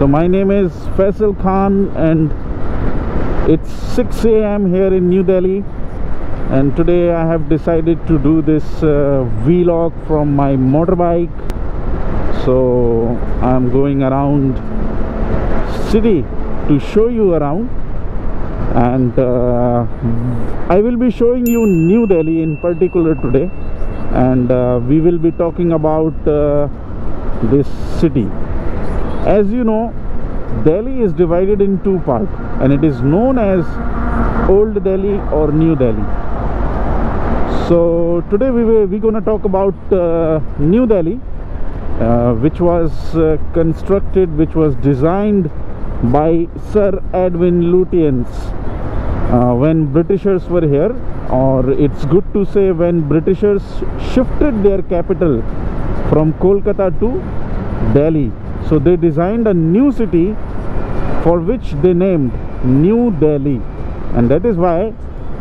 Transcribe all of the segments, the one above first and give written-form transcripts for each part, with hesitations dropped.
So my name is Faisal Khan and it's 6 a.m. here in New Delhi, and today I have decided to do this vlog from my motorbike. So I'm going around city to show you around, and I will be showing you New Delhi in particular today, and we will be talking about this city. As you know, Delhi is divided in two parts, and it is known as Old Delhi or New Delhi. So today we're going to talk about New Delhi, which was constructed, which was designed by Sir Edwin Lutyens when Britishers were here, or it's good to say when Britishers shifted their capital from Kolkata to Delhi. So they designed a new city for which they named New Delhi, and that is why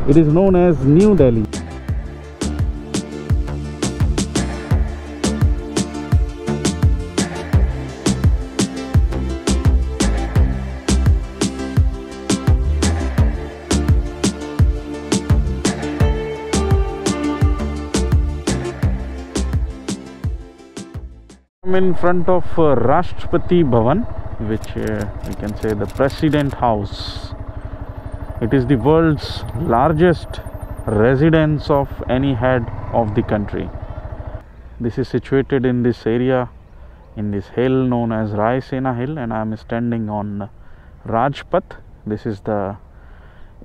it is known as New Delhi. I'm in front of Rashtrapati Bhavan, which we can say the President House. It is the world's largest residence of any head of the country. This is situated in this area, in this hill known as Raisena Hill, and I am standing on Rajpath. This is the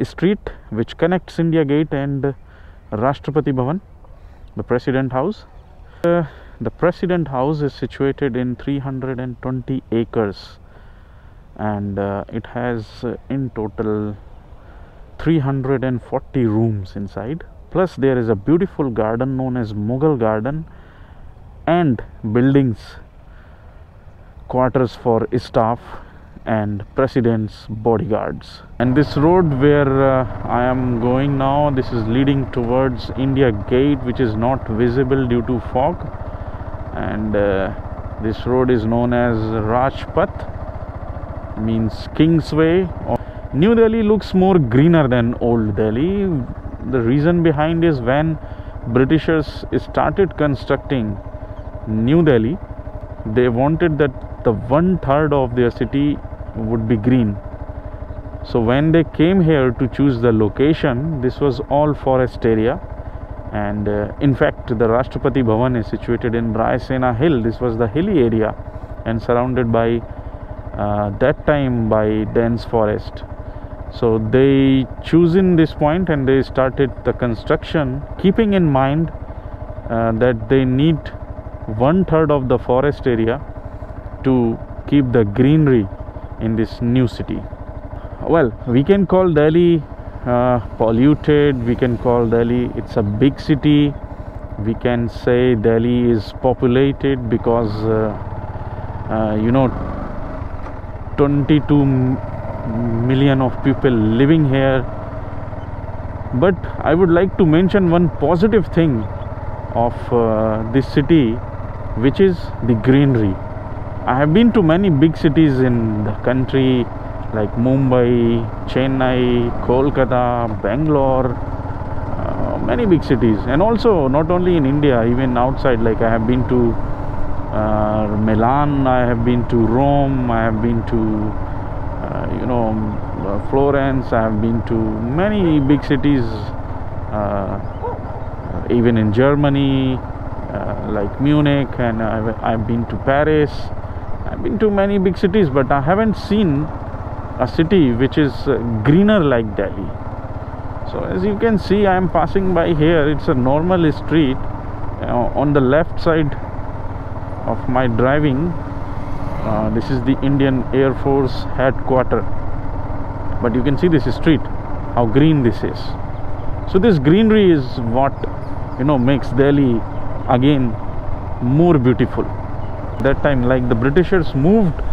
street which connects India Gate and Rashtrapati Bhavan, the President House. The President House is situated in 320 acres, and it has in total 340 rooms inside. Plus there is a beautiful garden known as Mughal Garden and buildings, quarters for staff and President's bodyguards. And this road where I am going now, this is leading towards India Gate, which is not visible due to fog. And this road is known as Rajpath, means King's Way. New Delhi looks more greener than Old Delhi. The reason behind is when Britishers started constructing New Delhi, they wanted that the 1/3 of their city would be green. So when they came here to choose the location, this was all forest area. And in fact, the Rashtrapati Bhavan is situated in Raisena Hill. This was the hilly area and surrounded by that time by dense forest. So they chosen this point and they started the construction, keeping in mind that they need 1/3 of the forest area to keep the greenery in this new city. Well, we can call Delhi polluted, we can call Delhi, it's a big city. We can say Delhi is populated because you know, 22 million of people living here. But I would like to mention one positive thing of this city, which is the greenery. I have been to many big cities in the country like Mumbai, Chennai, Kolkata, Bangalore, many big cities, and also not only in India, even outside. Like I have been to Milan, I have been to Rome, I have been to you know, Florence, I have been to many big cities, even in Germany, like Munich, and I've been to Paris. I've been to many big cities, but I haven't seen a city which is greener like Delhi. So as you can see, I am passing by here. It's a normal street. On the left side of my driving, this is the Indian Air Force headquarters. But you can see this street, how green this is. So this greenery is what, you know, makes Delhi again more beautiful. That time, like the Britishers moved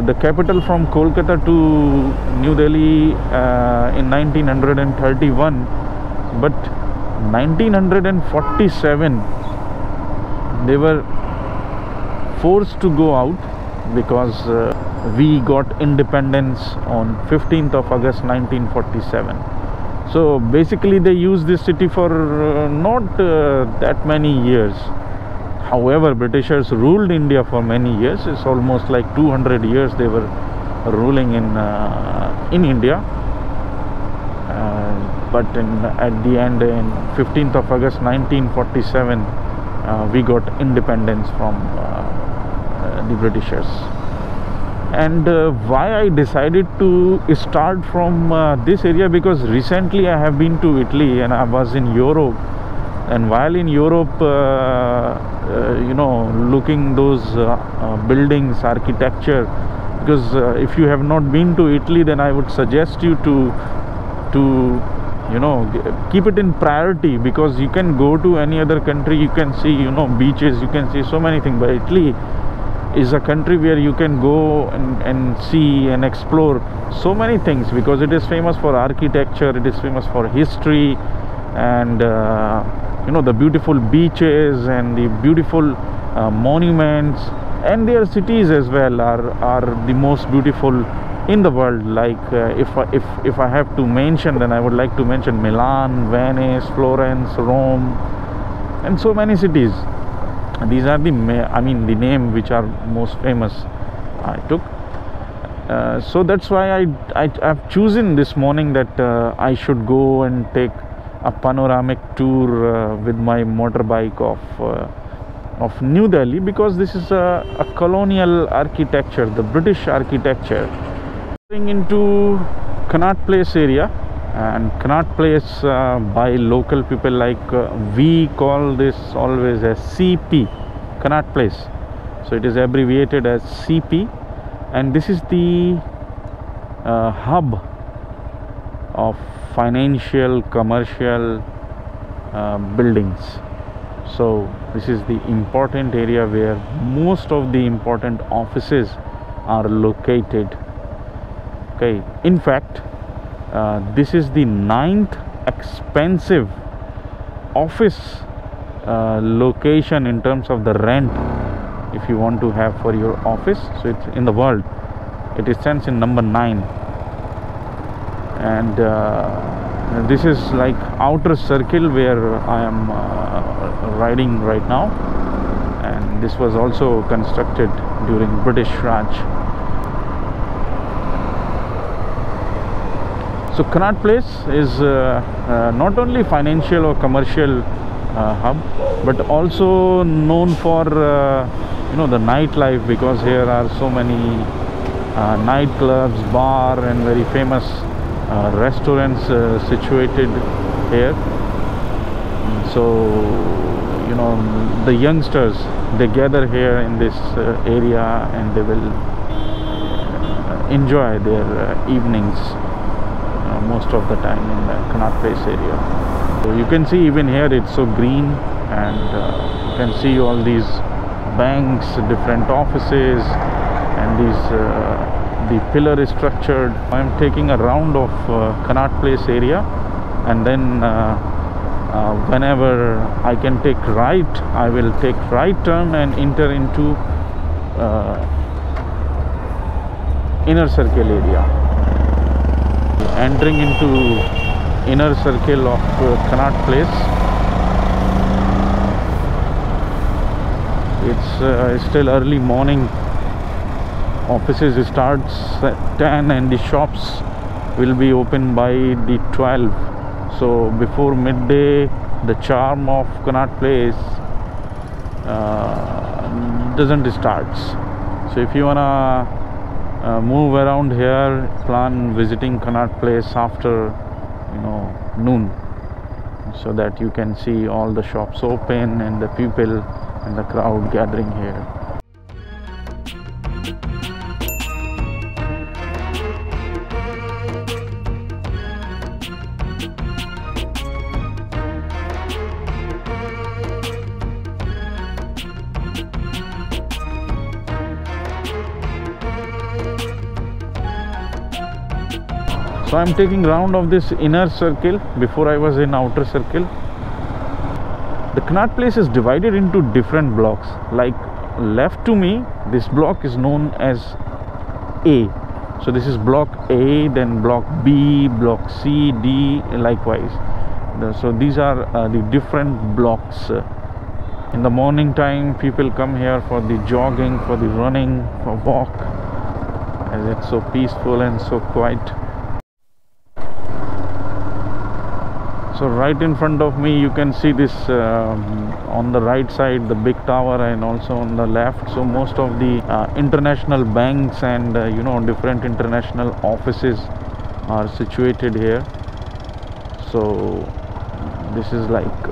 the capital from Kolkata to New Delhi in 1931, but 1947 they were forced to go out because we got independence on 15th of August 1947. So basically they used this city for not that many years. However, Britishers ruled India for many years. It's almost like 200 years they were ruling in India. But at the end, in 15th of August 1947, we got independence from the Britishers. And why I decided to start from this area, because recently I have been to Italy and I was in Europe. And while in Europe, you know, looking those buildings, architecture, because if you have not been to Italy, then I would suggest you to you know, keep it in priority, because you can go to any other country, you can see, you know, beaches, you can see so many things, but Italy is a country where you can go and see and explore so many things, because it is famous for architecture, it is famous for history, and you know, the beautiful beaches and the beautiful monuments, and their cities as well are the most beautiful in the world. Like if I have to mention, then I would like to mention Milan, Venice, Florence, Rome, and so many cities. These are the the name which are most famous I took. So that's why I've chosen this morning that I should go and take a panoramic tour with my motorbike of New Delhi, because this is a colonial architecture, the British architecture. Going into Connaught Place area, and Connaught Place by local people, like we call this always as CP, Connaught Place. So it is abbreviated as CP, and this is the hub of financial, commercial buildings. So this is the important area where most of the important offices are located. Okay, in fact, this is the 9th expensive office location in terms of the rent if you want to have for your office. So it's in the world, it stands in number 9. And this is like outer circle where I am riding right now, and this was also constructed during British Raj. So Connaught Place is not only financial or commercial hub, but also known for you know, the nightlife, because here are so many nightclubs, bar, and very famous restaurants situated here. So you know, the youngsters, they gather here in this area, and they will enjoy their evenings most of the time in the Connaught Place area. So you can see even here it's so green, and you can see all these banks, different offices, and these the pillar is structured. I am taking a round of Connaught Place area, and then whenever I can take right, I will take right turn and enter into inner circle area. Entering into inner circle of Connaught Place. It's still early morning. Offices starts at 10 and the shops will be open by the 12. So before midday, the charm of Connaught Place doesn't start. So if you wanna move around here, plan visiting Connaught Place after noon, so that you can see all the shops open and the people and the crowd gathering here. So I'm taking round of this inner circle. Before I was in outer circle. The Connaught Place is divided into different blocks. Like left to me, this block is known as A. So this is block A, then block B, block C, D, likewise. So these are the different blocks. In the morning time, people come here for the jogging, for the running, for walk, as it's so peaceful and so quiet. So right in front of me you can see this on the right side, the big tower, and also on the left. So most of the international banks and you know, different international offices are situated here. So this is like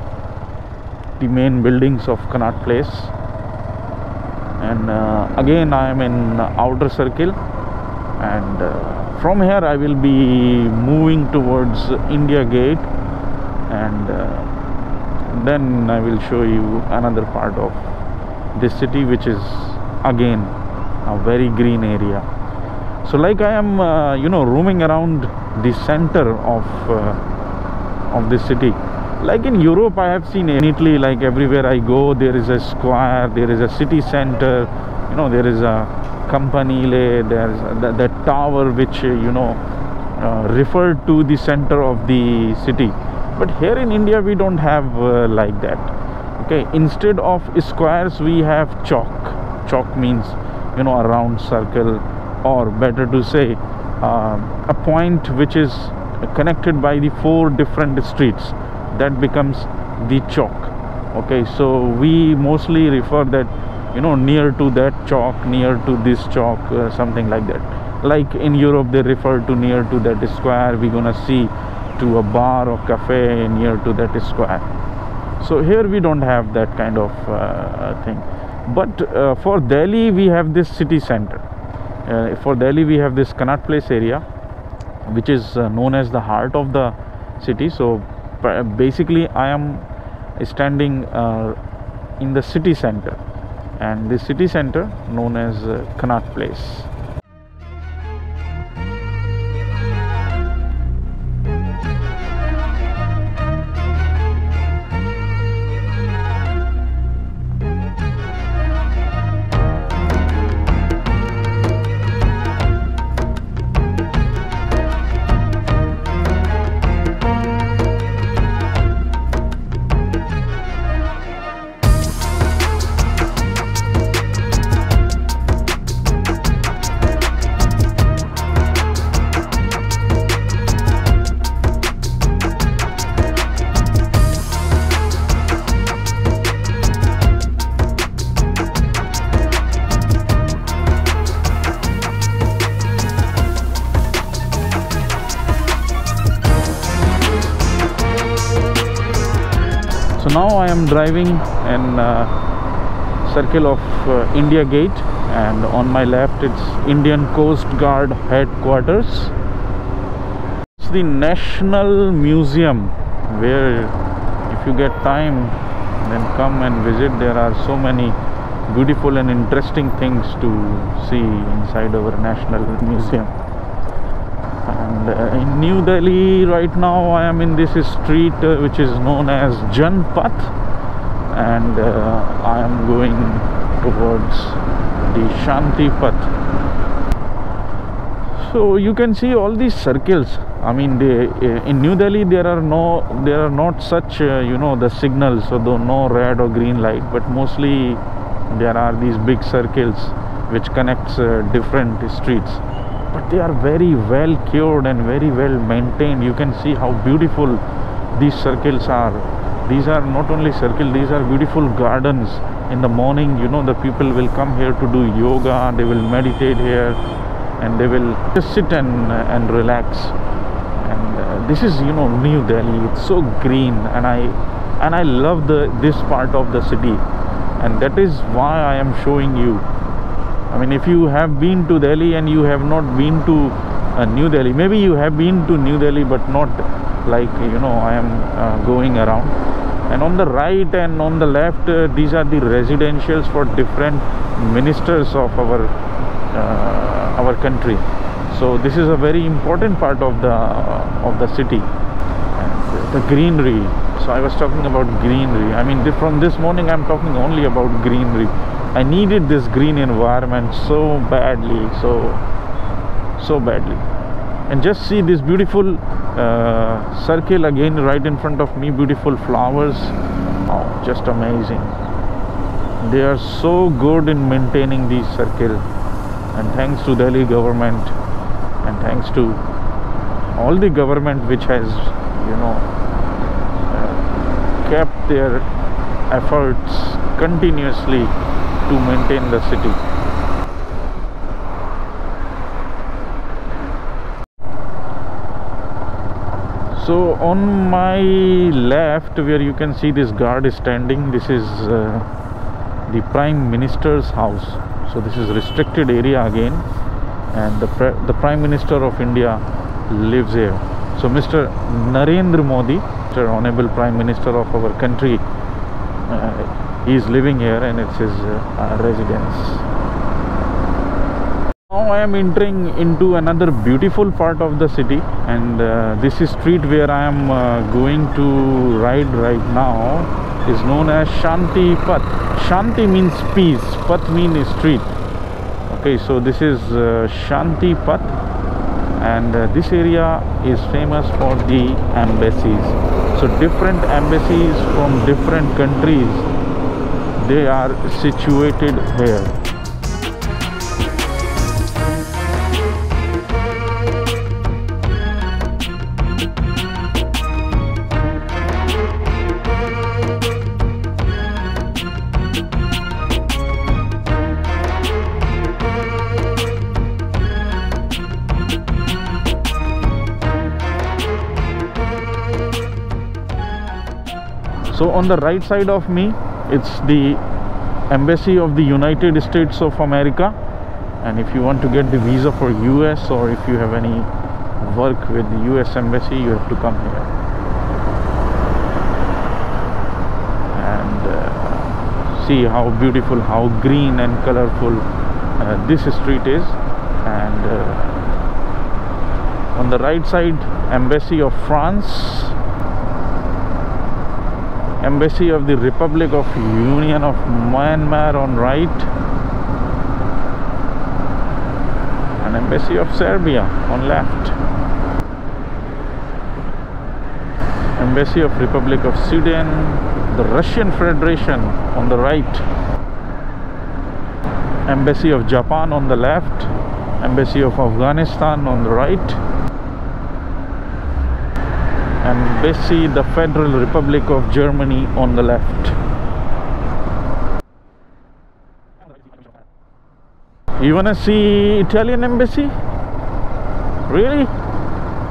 the main buildings of Connaught Place. And again I am in outer circle, and from here I will be moving towards India Gate, and then I will show you another part of this city, which is again a very green area. So like I am you know, roaming around the center of this city. Like in Europe, I have seen neatly, like everywhere I go there is a square, there is a city center, you know, there is a Campanile, there is that tower which you know referred to the center of the city. But here in India we don't have like that. Okay, instead of squares we have chalk. Chalk means, you know, a round circle, or better to say a point which is connected by the 4 different streets. That becomes the chalk. Okay, so we mostly refer that, you know, near to that chalk, near to this chalk, something like that. Like in Europe they refer to near to that square, we're gonna see to a bar or cafe near to that square. So here we don't have that kind of thing. But for Delhi we have this city center. For Delhi we have this Connaught Place area, which is known as the heart of the city. So basically I am standing in the city center, and this city center known as Connaught Place. Now I am driving in circle of India Gate, and on my left it's Indian Coast Guard headquarters. It's the National Museum, where if you get time then come and visit. There are so many beautiful and interesting things to see inside our National Museum. And in New Delhi right now I am in this street which is known as Janpath, and I am going towards the Shanti Path. So you can see all these circles. I mean, in New Delhi there are not such you know, the signals, so there no red or green light, but mostly there are these big circles which connects different streets. But they are very well cured and very well maintained. You can see how beautiful these circles are. These are not only circles, these are beautiful gardens. In the morning, you know, the people will come here to do yoga, they will meditate here, and they will just sit and relax. And this is, you know, New Delhi. It's so green, and I love this part of the city, and that is why I am showing you. I mean, if you have been to Delhi and you have not been to New Delhi, maybe you have been to New Delhi, but not like, you know, I am going around. And on the right and on the left, these are the residentials for different ministers of our country. So this is a very important part of the city. And the greenery. So I was talking about greenery. I mean, from this morning I'm talking only about greenery. I needed this green environment so badly. So so badly. And just see this beautiful circle again right in front of me, beautiful flowers. Oh, just amazing. They are so good in maintaining these circle, and thanks to Delhi government and thanks to all the government which has, you know, kept their efforts continuously to maintain the city. So on my left, where you can see this guard is standing, this is the Prime Minister's house. So this is restricted area again, and the Prime Minister of India lives here. So Mr. Narendra Modi, Mr. Honorable Prime Minister of our country, he is living here, and it's his residence. Now I am entering into another beautiful part of the city, and this is street where I am going to ride right now is known as Shanti Path. Shanti means peace, Path means street. Okay, so this is Shanti Path, and this area is famous for the embassies. So different embassies from different countries, they are situated here. So on the right side of me, it's the Embassy of the United States of America, and if you want to get the visa for US, or if you have any work with the US Embassy, you have to come here. And see how beautiful, how green and colorful this street is. And on the right side, Embassy of France, Embassy of the Republic of Union of Myanmar on right, and Embassy of Serbia on left, Embassy of Republic of Sweden, the Russian Federation on the right, Embassy of Japan on the left, Embassy of Afghanistan on the right, Embassy the Federal Republic of Germany on the left. You wanna see Italian Embassy? Really?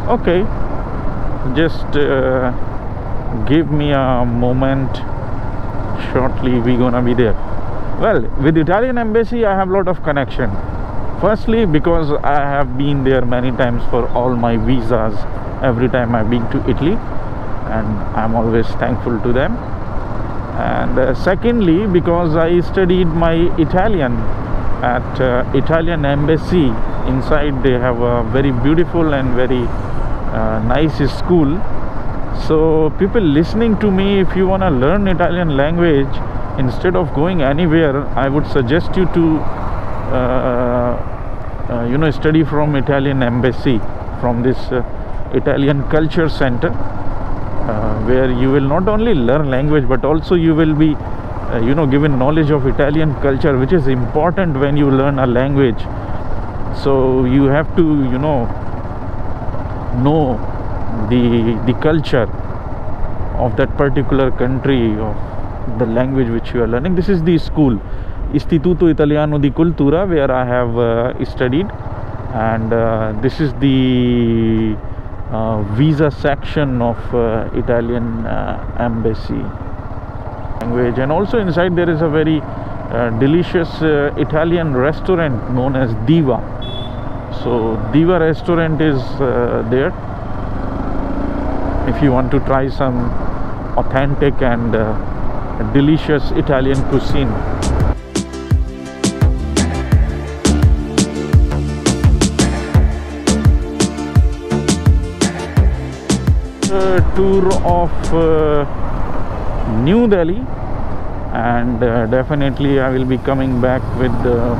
Okay, just give me a moment. Shortly we're gonna be there. Well, with Italian Embassy I have a lot of connection. Firstly, because I have been there many times for all my visas. Every time I've been to Italy, and I'm always thankful to them. And secondly, because I studied my Italian at Italian Embassy. Inside they have a very beautiful and very nice school. So people listening to me, if you want to learn Italian language, instead of going anywhere, I would suggest you to you know, study from Italian Embassy, from this Italian Culture Center, where you will not only learn language, but also you will be you know, given knowledge of Italian culture, which is important when you learn a language. So you have to, you know the culture of that particular country, of the language which you are learning. This is the school, Istituto Italiano di Cultura, where I have studied, and this is the visa section of Italian Embassy language. And also inside there is a very delicious Italian restaurant known as Diva. So Diva restaurant is there if you want to try some authentic and delicious Italian cuisine. Tour of New Delhi, and definitely I will be coming back with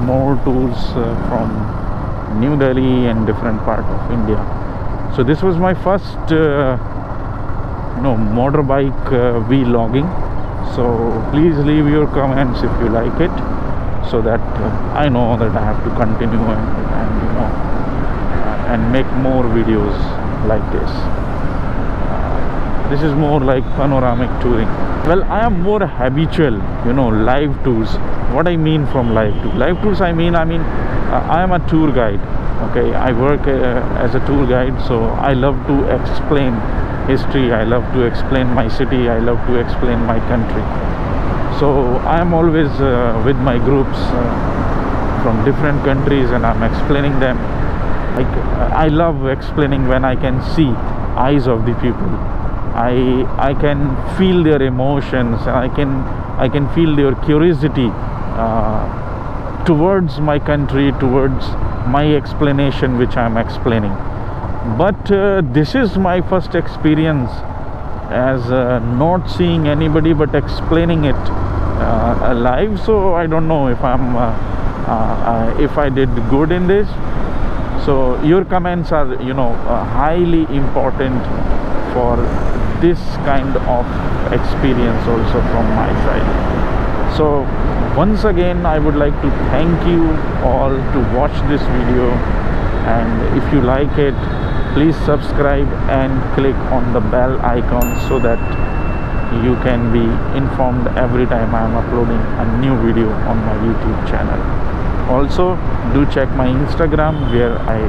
more tours from New Delhi and different part of India. So this was my first motorbike vlogging. So please leave your comments if you like it, so that I know that I have to continue and make more videos like this. This is more like panoramic touring. Well, I am more habitual, live tours. What I mean from live tours, I mean I am a tour guide. Okay, I work as a tour guide, so I love to explain history, I love to explain my city, I love to explain my country. So I am always with my groups from different countries, and I'm explaining them. I love explaining when I can see eyes of the people. I can feel their emotions, and I can feel their curiosity towards my country, towards my explanation which I'm explaining. But this is my first experience as not seeing anybody but explaining it live. So I don't know if if I did good in this. So your comments are highly important for this kind of experience also from my side. So once again, I would like to thank you all to watch this video, and if you like it, please subscribe and click on the bell icon so that you can be informed every time I am uploading a new video on my YouTube channel. Also, do check my Instagram, where I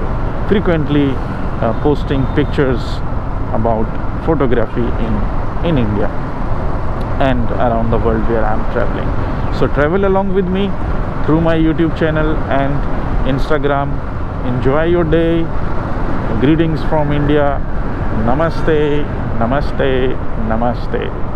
frequently posting pictures about photography in India and around the world where I am traveling. So travel along with me through my YouTube channel and Instagram. Enjoy your day. Greetings from India. Namaste, namaste, namaste.